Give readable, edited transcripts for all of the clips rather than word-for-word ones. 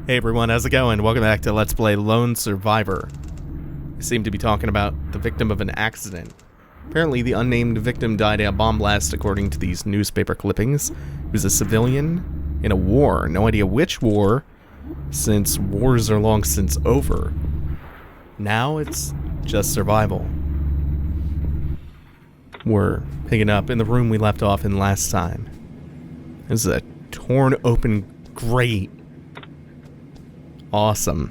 Hey everyone, how's it going? Welcome back to Let's Play Lone Survivor. I seem to be talking about the victim of an accident. Apparently the unnamed victim died in a bomb blast according to these newspaper clippings. He was a civilian in a war. No idea which war, since wars are long since over. Now it's just survival. We're picking up in the room we left off in last time. This is a torn open grate. Awesome.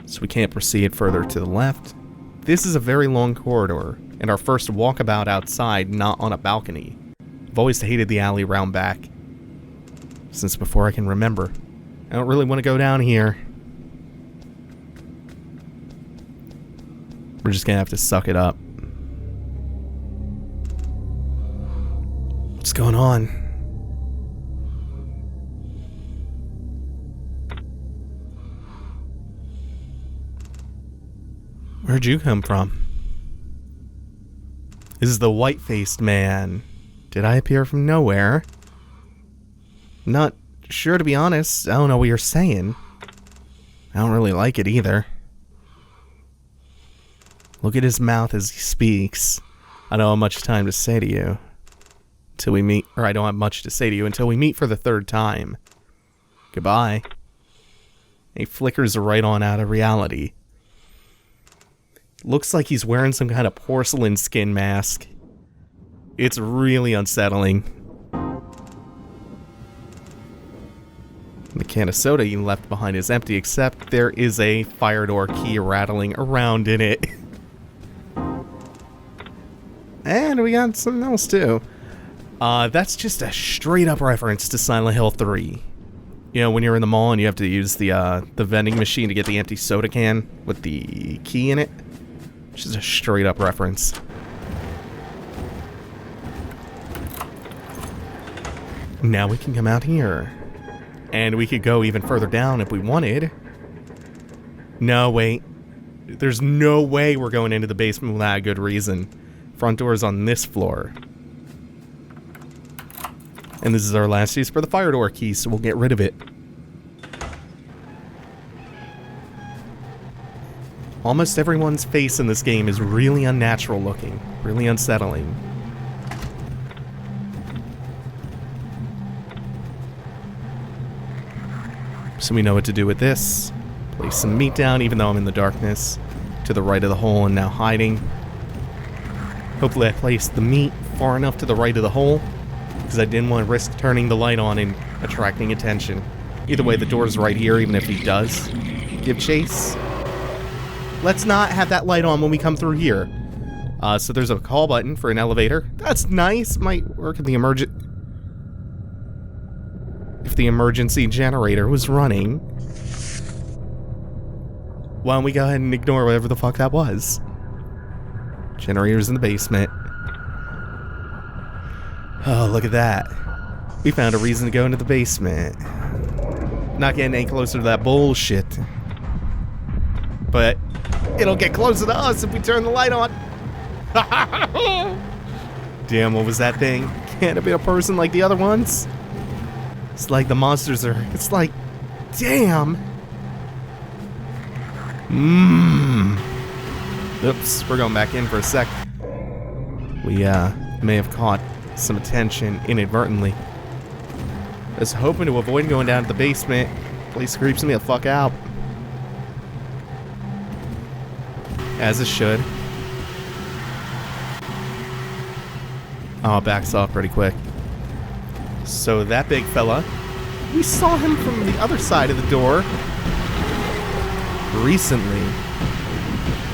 So we can't proceed further to the left. This is a very long corridor, and our first walkabout outside, not on a balcony. I've always hated the alley round back, since before I can remember. I don't really want to go down here. We're just gonna have to suck it up. What's going on? Where'd you come from? This is the white-faced man. Did I appear from nowhere? Not sure, to be honest. I don't know what you're saying. I don't really like it either. Look at his mouth as he speaks. I don't have much time to say to you. Until we meet, or I don't have much to say to you until we meet for the third time. Goodbye. He flickers right on out of reality. Looks like he's wearing some kind of porcelain skin mask. It's really unsettling. The can of soda you left behind is empty, except there is a fire door key rattling around in it. And we got something else too. That's just a straight up reference to Silent Hill 3. You know, when you're in the mall and you have to use the vending machine to get the empty soda can with the key in it. Just a straight up reference. Now we can come out here. And we could go even further down if we wanted. No, wait. There's no way we're going into the basement without a good reason. Front door's on this floor. And this is our last use for the fire door key, so we'll get rid of it. Almost everyone's face in this game is really unnatural looking, really unsettling. So we know what to do with this. Place some meat down, even though I'm in the darkness. To the right of the hole and now hiding. Hopefully I placed the meat far enough to the right of the hole, because I didn't want to risk turning the light on and attracting attention. Either way, the door's right here, even if he does give chase. Let's not have that light on when we come through here. So there's a call button for an elevator. That's nice. Might work if the emergency generator was running. Why don't we go ahead and ignore whatever the fuck that was? Generator's in the basement. Oh, look at that. We found a reason to go into the basement. Not getting any closer to that bullshit. But it'll get closer to us if we turn the light on. Damn, what was that thing? Can't it be a person like the other ones? It's like the monsters are... It's like... Damn! Oops, we're going back in for a sec. We, may have caught some attention inadvertently. I was hoping to avoid going down to the basement. Place creeps me the fuck out. As it should. Oh, it backs off pretty quick. So that big fella, we saw him from the other side of the door recently.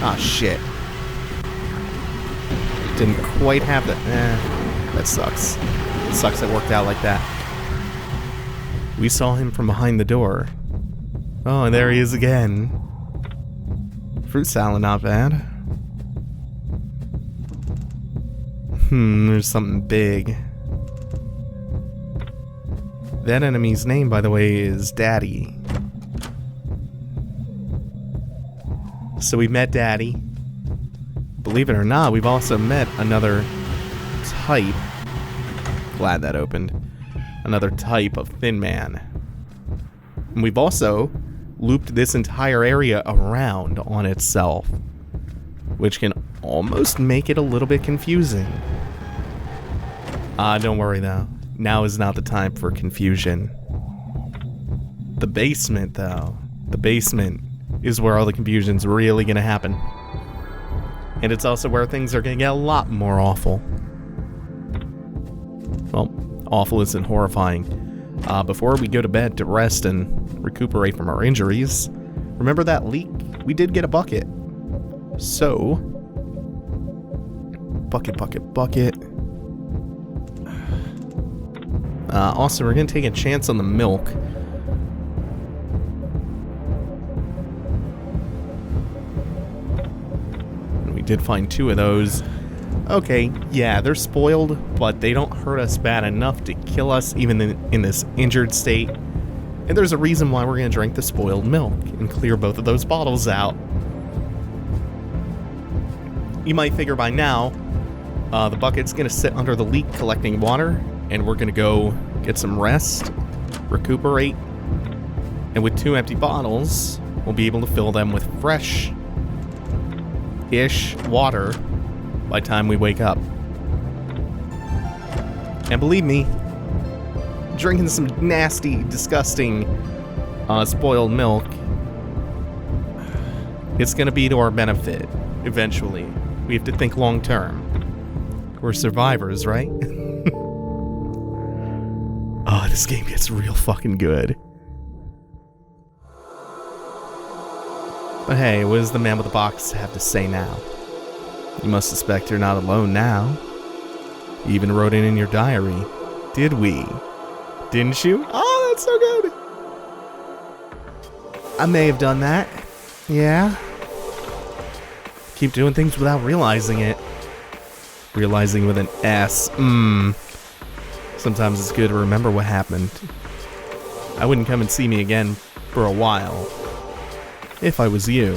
Ah, shit. Didn't quite have that. That sucks. It sucks it worked out like that. We saw him from behind the door. Oh, and there he is again. Fruit salad, not bad. There's something big. That enemy's name, by the way, is Daddy. So we met Daddy. Believe it or not, we've also met another type. Glad that opened. Another type of Thin Man. And we've also looped this entire area around on itself, which can almost make it a little bit confusing. Don't worry though. Now is not the time for confusion. The basement, though. The basement is where all the confusion's really gonna happen. And it's also where things are gonna get a lot more awful. Well, awful isn't horrifying. Before we go to bed to rest and recuperate from our injuries, remember that leak? We did get a bucket. So, bucket. Also, we're gonna take a chance on the milk. We did find 2 of those. Okay, yeah, they're spoiled, but they don't hurt us bad enough to kill us even in this injured state. And there's a reason why we're gonna drink the spoiled milk and clear both of those bottles out. You might figure by now, the bucket's gonna sit under the leak collecting water, and we're gonna go get some rest, recuperate, and with 2 empty bottles, we'll be able to fill them with fresh-ish water by the time we wake up. And believe me, drinking some nasty, disgusting, spoiled milk, it's gonna be to our benefit, eventually. We have to think long term. We're survivors, right? Oh, this game gets real fucking good. But hey, what does the man with the box have to say now? You must suspect you're not alone now. You even wrote it in your diary. Did we? Didn't you? Oh, that's so good. I may have done that. Yeah. Keep doing things without realizing it. Realizing with an S. Sometimes it's good to remember what happened. I wouldn't come and see me again for a while. If I was you.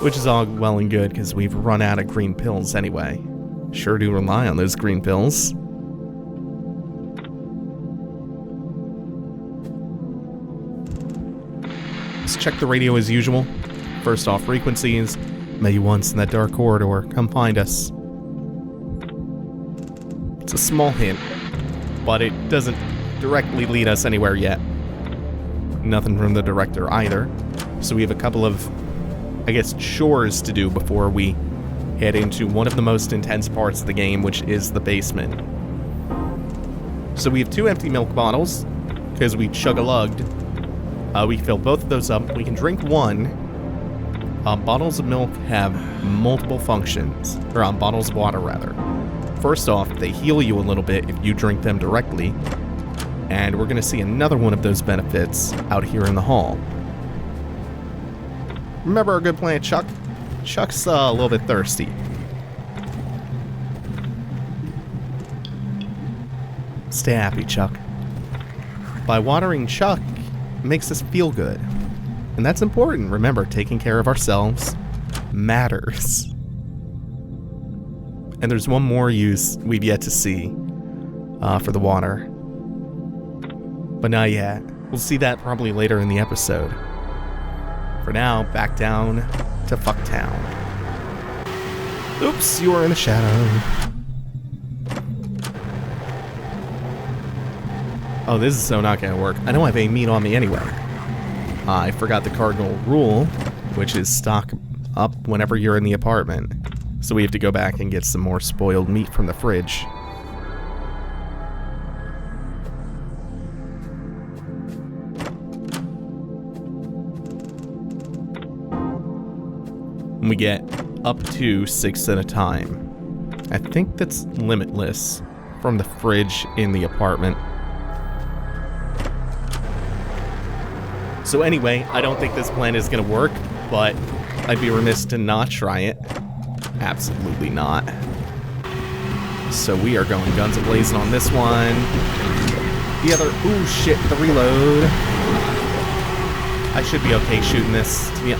Which is all well and good, because we've run out of green pills anyway. Sure do rely on those green pills. Let's check the radio as usual. First off, frequencies. Met you once in that dark corridor. Come find us. It's a small hint, but it doesn't directly lead us anywhere yet. Nothing from the director either. So we have a couple of, I guess, chores to do before we head into one of the most intense parts of the game, which is the basement. So we have 2 empty milk bottles, because we chug-a-lugged. We fill both of those up. We can drink one. Bottles of milk have multiple functions, or bottles of water rather. First off, they heal you a little bit if you drink them directly, and we're going to see another one of those benefits out here in the hall. Remember our good plant Chuck? Chuck's a little bit thirsty. Stay happy, Chuck. By watering Chuck, it makes us feel good. And that's important. Remember, taking care of ourselves matters. And there's one more use we've yet to see for the water. But not yet. We'll see that probably later in the episode. For now, back down to Fucktown. Oops, you are in the shadow. Oh, this is so not gonna work. I don't have any meat on me anyway. I forgot the cardinal rule, which is stock up whenever you're in the apartment. So we have to go back and get some more spoiled meat from the fridge. And we get up to 6 at a time. I think that's limitless from the fridge in the apartment. So anyway, I don't think this plan is going to work, but I'd be remiss to not try it. Absolutely not. So we are going guns a-blazing on this one. The other... Ooh, shit, the reload. I should be okay shooting this. Yeah.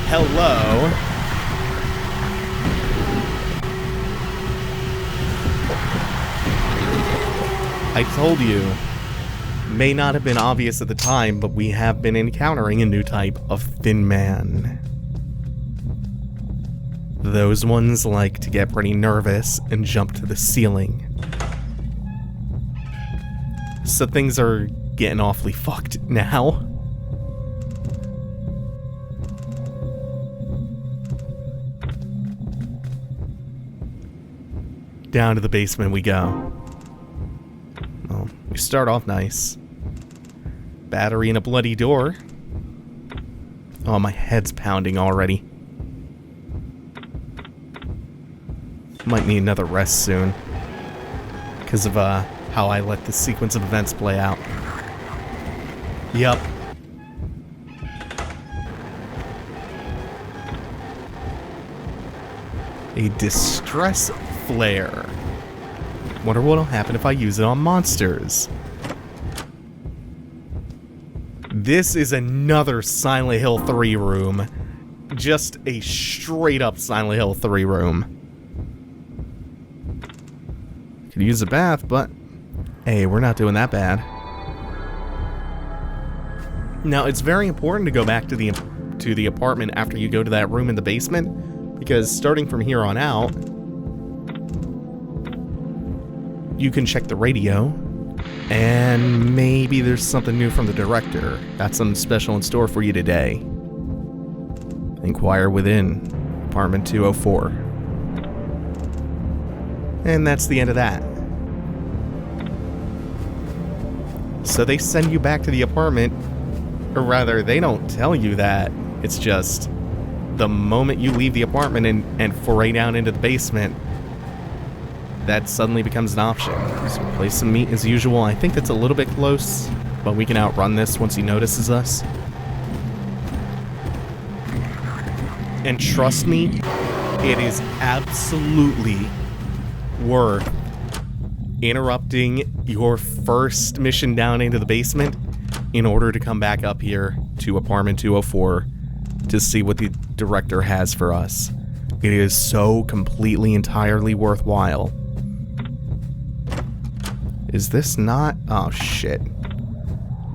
Hello. I told you, may not have been obvious at the time, but we have been encountering a new type of thin man. Those ones like to get pretty nervous and jump to the ceiling. So things are getting awfully fucked now. Down to the basement we go. Well, we start off nice. Battery and a bloody door. Oh, my head's pounding already. Might need another rest soon. Because of how I let this sequence of events play out. Yup. A distress flare. Wonder what'll happen if I use it on monsters. This is another Silent Hill 3 room. Just a straight up Silent Hill 3 room. Could use a bath, but hey, we're not doing that bad. Now, it's very important to go back to the apartment after you go to that room in the basement, because starting from here on out, you can check the radio, and maybe there's something new from the director. Got something special in store for you today. Inquire within, apartment 204. And that's the end of that. So they send you back to the apartment, or rather, they don't tell you that. It's just the moment you leave the apartment and foray down into the basement, that suddenly becomes an option. So place some meat as usual. I think that's a little bit close, but we can outrun this once he notices us. And trust me, it is absolutely worth interrupting your first mission down into the basement in order to come back up here to apartment 204 to see what the director has for us. It is so completely, entirely worthwhile. Is this not? Oh shit.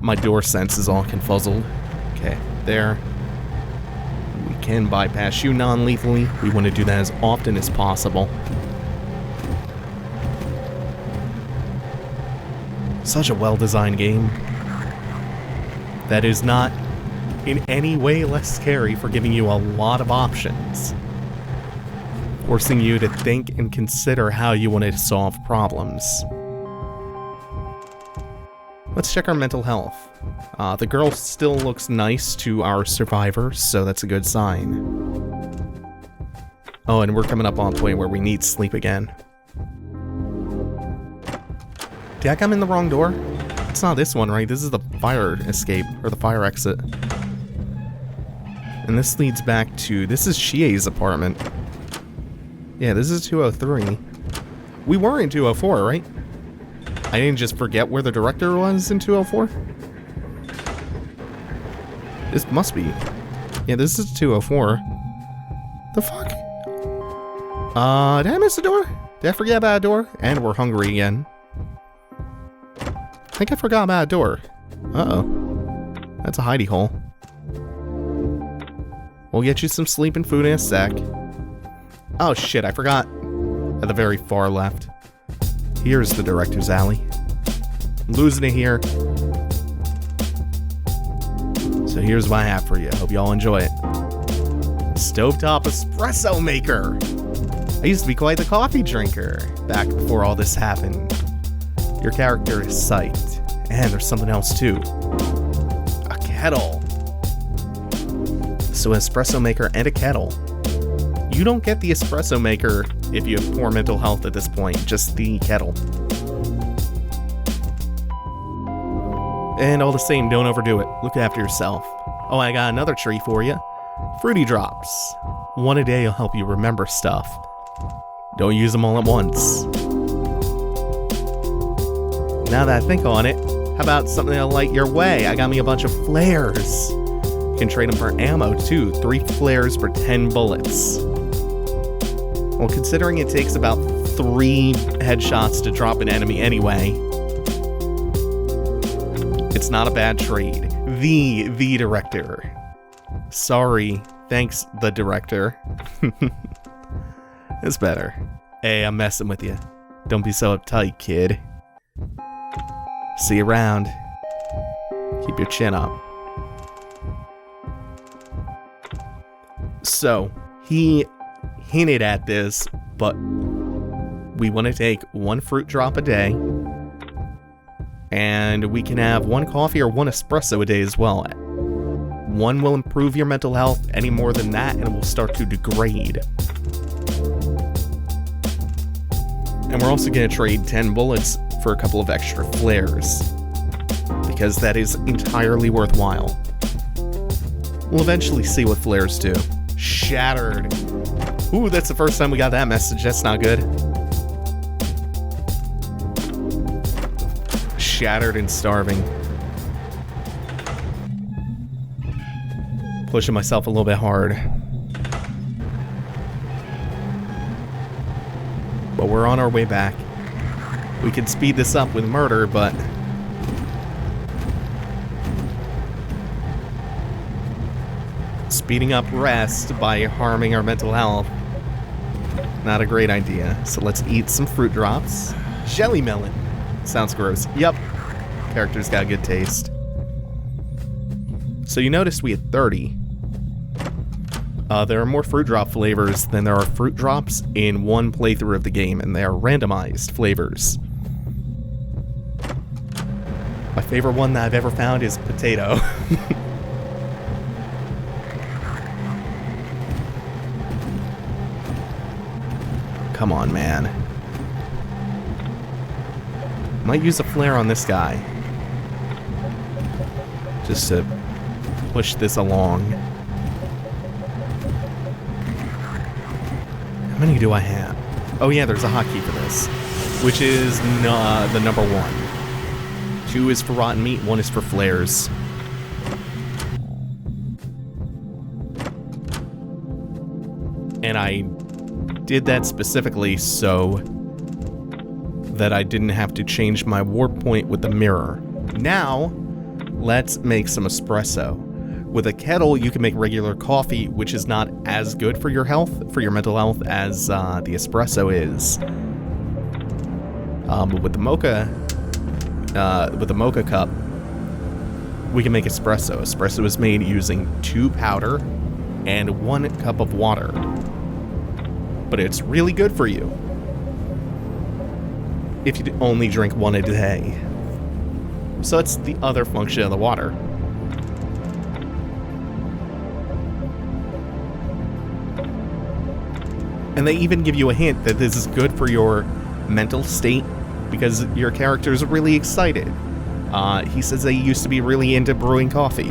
My door sense is all confuzzled. Okay, there. We can bypass you non-lethally. We want to do that as often as possible. Such a well-designed game that is not in any way less scary for giving you a lot of options, forcing you to think and consider how you want to solve problems. Let's check our mental health. The girl still looks nice to our survivors, so that's a good sign. Oh, and we're coming up on a point where we need sleep again. Did I come in the wrong door? It's not this one, right? This is the fire escape, or the fire exit. And this leads back to... This is Chie's apartment. Yeah, this is 203. We were in 204, right? I didn't just forget where the director was in 204? This must be. Yeah, this is 204. The fuck? Did I miss a door? Did I forget about a door? And we're hungry again. I think I forgot about a door. Uh-oh. That's a hidey hole. We'll get you some sleep and food in a sec. Oh shit, I forgot. At the very far left. Here's the director's alley. I'm losing it here. So here's what I have for you. Hope y'all enjoy it. Stovetop espresso maker. I used to be quite the coffee drinker back before all this happened. Your character is psyched. And there's something else too. A kettle. So an espresso maker and a kettle. You don't get the espresso maker if you have poor mental health at this point, just the kettle. And all the same, don't overdo it. Look after yourself. Oh, I got another treat for you. Fruity Drops. One a day will help you remember stuff. Don't use them all at once. Now that I think on it, how about something that'll light your way? I got me a bunch of flares. You can trade them for ammo too. 3 flares for 10 bullets. Well, considering it takes about 3 headshots to drop an enemy anyway, It's not a bad trade. The director. Sorry. Thanks, the director. It's better. Hey, I'm messing with you. Don't be so uptight, kid. See you around. Keep your chin up. So, he hinted at this, but we want to take 1 fruit drop a day, and we can have 1 coffee or 1 espresso a day as well. 1 will improve your mental health. Any more than that, and it will start to degrade. And we're also going to trade 10 bullets for a couple of extra flares, because that is entirely worthwhile. We'll eventually see what flares do. Shattered. Ooh, that's the first time we got that message. That's not good. Shattered and starving. Pushing myself a little bit hard. But we're on our way back. We could speed this up with murder, but speeding up rest by harming our mental health, not a great idea. So let's eat some fruit drops. Jelly melon. Sounds gross. Yep. Character's got good taste. So you noticed we had 30. There are more fruit drop flavors than there are fruit drops in one playthrough of the game, and they are randomized flavors. My favorite one that I've ever found is potato. Come on, man. Might use a flare on this guy, just to push this along. How many do I have? Oh yeah, there's a hotkey for this, which is the number 1. 2 is for rotten meat, 1 is for flares. And I did that specifically so that I didn't have to change my warp point with the mirror. Now, let's make some espresso. With a kettle, you can make regular coffee, which is not as good for your health, for your mental health, as the espresso is. But with the mocha cup, we can make espresso. Espresso is made using 2 powder and 1 cup of water. But it's really good for you if you only drink 1 a day. So that's the other function of the water. And they even give you a hint that this is good for your mental state, because your character is really excited. He says they used to be really into brewing coffee.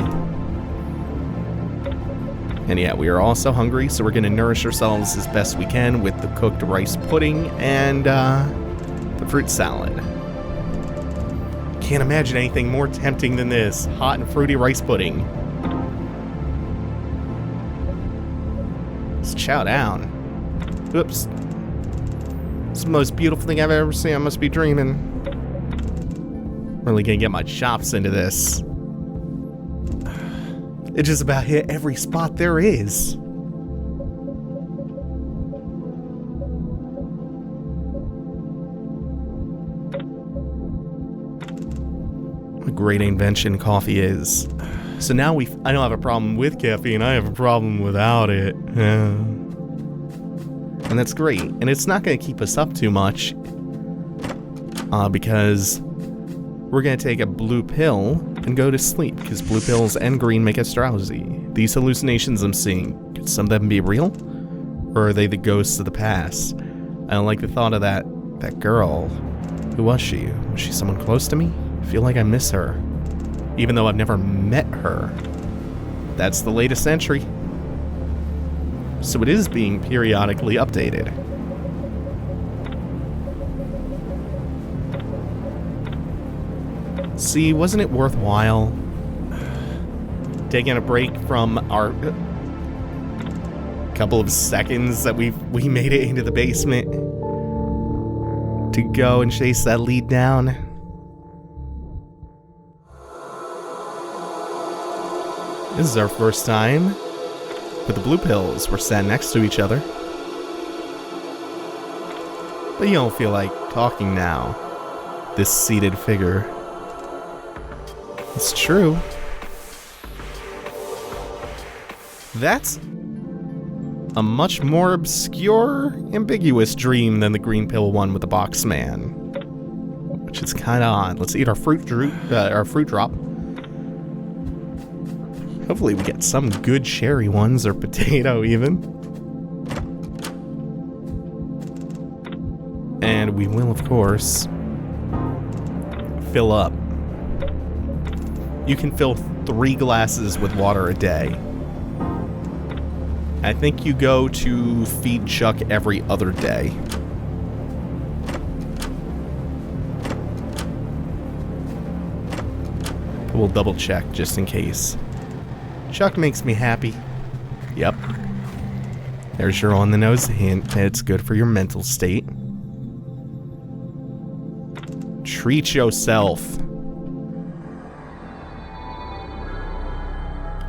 And yeah, we are also hungry, so we're going to nourish ourselves as best we can with the cooked rice pudding and the fruit salad. Can't imagine anything more tempting than this. Hot and fruity rice pudding. Let's chow down. Oops. It's the most beautiful thing I've ever seen. I must be dreaming. Really gonna get my chops into this. It just about hit every spot there is. What a great invention coffee is. So now I don't have a problem with caffeine, I have a problem without it. And that's great. And it's not going to keep us up too much, because we're going to take a blue pill and go to sleep, because blue pills and green make us drowsy. These hallucinations I'm seeing, could some of them be real? Or are they the ghosts of the past? I don't like the thought of that girl. Who was she? Was she someone close to me? I feel like I miss her, even though I've never met her. That's the latest entry. So it is being periodically updated. See, wasn't it worthwhile taking a break from our couple of seconds that we made it into the basement to go and chase that lead down? This is our first time with the blue pills. We're sat next to each other. But you don't feel like talking now. This seated figure. It's true. That's a much more obscure, ambiguous dream than the green pill one with the box man. Which is kind of odd. Let's eat our fruit drop. Hopefully we get some good cherry ones, or potato even. And we will, of course, fill up. You can fill 3 glasses with water a day. I think you go to feed Chuck every other day. We'll double check just in case. Chuck makes me happy. Yep. There's your on the nose hint. It's good for your mental state. Treat yourself.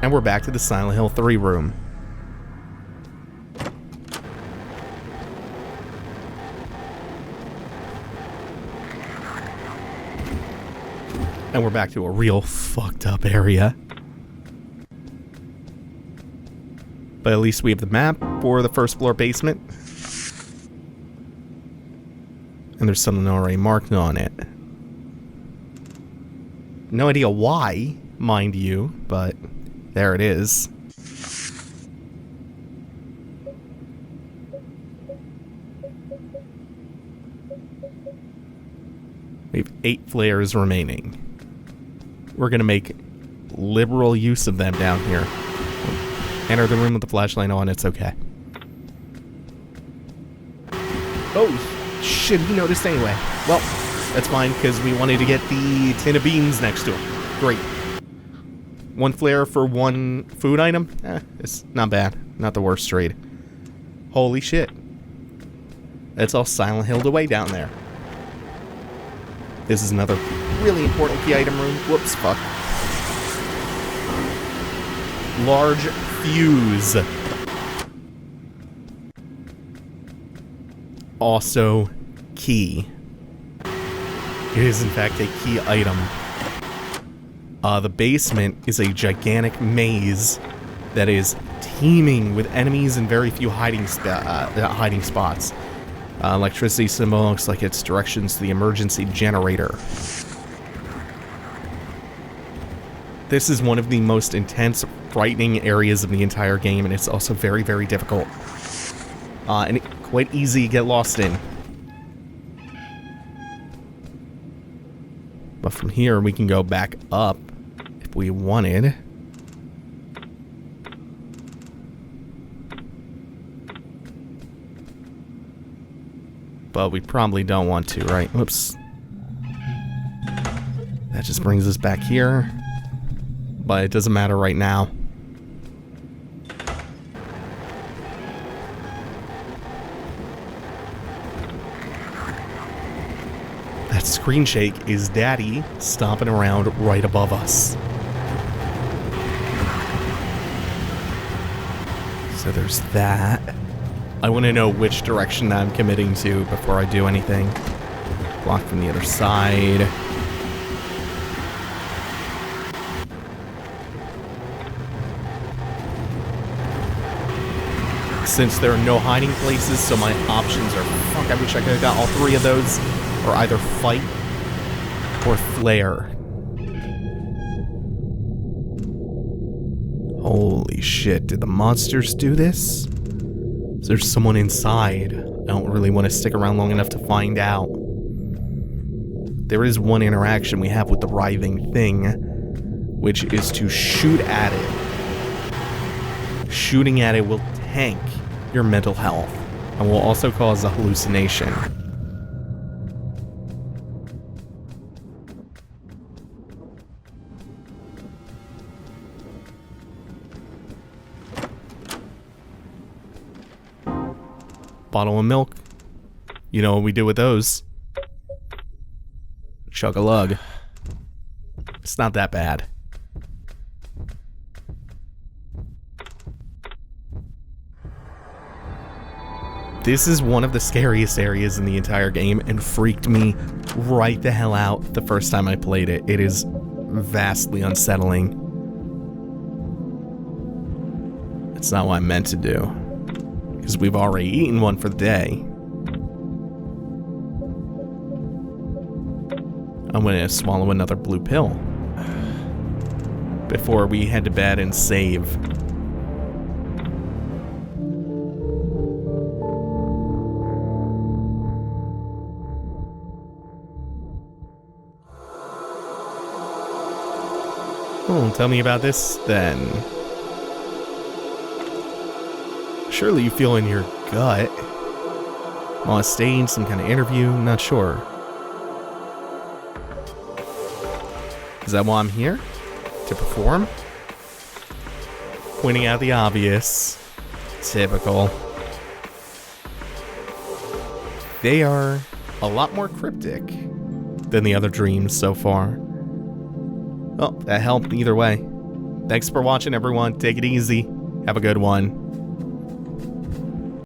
And we're back to the Silent Hill 3 room. And we're back to a real fucked up area. But at least we have the map for the first floor basement. And there's something already marked on it. No idea why, mind you, but there it is. We have 8 flares remaining. We're gonna make liberal use of them down here. Enter the room with the flashlight on, it's okay. Oh, shit, he noticed anyway. Well, that's fine, because we wanted to get the tin of beans next to him. Great. 1 flare for 1 food item? It's not bad. Not the worst trade. Holy shit. It's all Silent Hilled away down there. This is another really important key item room. Whoops, fuck. Large fuse. Also key. It is in fact a key item. The basement is a gigantic maze that is teeming with enemies and very few hiding spots. Electricity symbol looks like it's directions to the emergency generator. This is one of the most intense, frightening areas of the entire game, and it's also very, very difficult. And quite easy to get lost in. But from here, we can go back up if we wanted. But we probably don't want to, right? Whoops. That just brings us back here. But it doesn't matter right now. That screen shake is Daddy stomping around right above us. So there's that. I want to know which direction I'm committing to before I do anything. Block from the other side. Since there are no hiding places, so my options are... Fuck, I wish I could have got all 3 of those. Or either fight or flare. Holy shit, did the monsters do this? Is there someone inside? I don't really want to stick around long enough to find out. There is one interaction we have with the writhing thing, which is to shoot at it. Shooting at it will tank your mental health and will also cause a hallucination. Bottle of milk. You know what we do with those. Chug-a-lug. It's not that bad. This is one of the scariest areas in the entire game and freaked me right the hell out the first time I played it. It is vastly unsettling. It's not what I'm meant to do, because we've already eaten one for the day. I'm gonna swallow another blue pill before we head to bed and save. Oh, tell me about this then. Surely you feel in your gut. On a stage, some kind of interview, not sure. Is that why I'm here? To perform? Pointing out the obvious. Typical. They are a lot more cryptic than the other dreams so far. Well, that helped either way. Thanks for watching, everyone. Take it easy. Have a good one.